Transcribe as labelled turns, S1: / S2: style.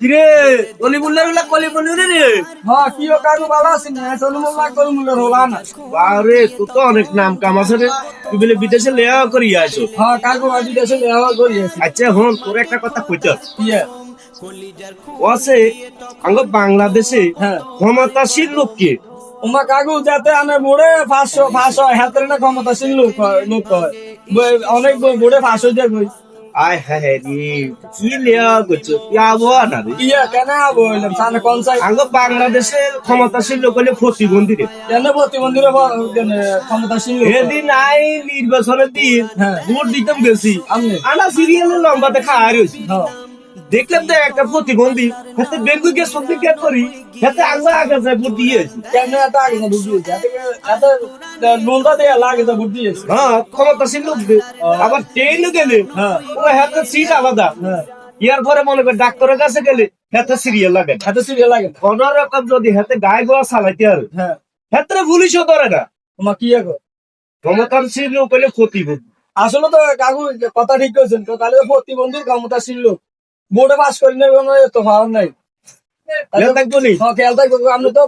S1: কিরে কলিমুল্লার হলা কলিমুল্লার রে।
S2: হ্যাঁ কি ও কাকু ভালো আছেন না সলিমুল্লাহ কলিমুল্লাহ হলা না।
S1: আরে তুই তো অনেক নাম কাম আছে রে, তুই বলে বিদেশে লেয়া করি আছো।
S2: হ্যাঁ কাকু আমি দেশে ব্যবহার করি আছি।
S1: আচ্ছা হন তোর একটা কথা কইতে
S2: ইয়ে
S1: আছে আঙ্গ বাংলাদেশে
S2: হ্যাঁ
S1: ক্ষমতাশীল লোককে
S2: উমা কাকু যাতে আনে বুড়ে 500 হাতের না ক্ষমতাশীল লোক হয় অনেক বুড়ে 500 দিয়ে কই
S1: আয় হ্যাঁ রে কি লেয়া করছো কি আবহাওয়া না রে।
S2: ইয়ে কেন বললাম সামনে কোন সাইড
S1: আঙ্গ বাংলাদেশের ক্ষমতাশীল লোক হলে প্রতিবন্ধী রে।
S2: কেন প্রতিবন্ধীর ক্ষমতাশীল লোক হয়?
S1: এদিন আই নির্বাচনের দিন
S2: হ্যাঁ।
S1: ভোট দিতাম গেছি
S2: আমনে
S1: আনা সিরিয়ালে লম্বাতে খাওয়া রয়েছি।
S2: হ্যাঁ
S1: দেখলাম তো একটা প্রতিবন্ধী হাতে বেগুকে সত্যি কে করি হাতে আঙ্গ আগে যায় ভোট দিয়েছি।
S2: কেন এত আগে না বুঝিয়েছি এত লোনটা দেয়া লাগে তো বুঝিয়েছি
S1: হ্যাঁ ক্ষমতাশীল লোক আবার ট্রেনে গেলে
S2: হ্যাঁ
S1: ও হাতে সিট আলাদা।
S2: হ্যাঁ
S1: ইয়ার পরে মনে কর ডাক্তারের কাছে গেলে হাতে সিরিয়াল লাগে।
S2: এত সিরিয়াল লাগে না।
S1: কোন রকম যদি হাতে গায়ে গোয়া চালাইতে আর
S2: হ্যাঁ
S1: হাতে পুলিশও ধরে না।
S2: তোমার কি এখন
S1: ক্ষমতাশীল লোক হলে প্রতিবন্ধী।
S2: আসলে তো কাকু কথা ঠিক করেছেন তো তাহলে তো প্রতিবন্ধীর ক্ষমতাশীল লোক বোর্ডে পাস করি না তো ভালো নাই
S1: খেয়াল থাকবো নি?
S2: খেয়াল থাকবে আপনি তো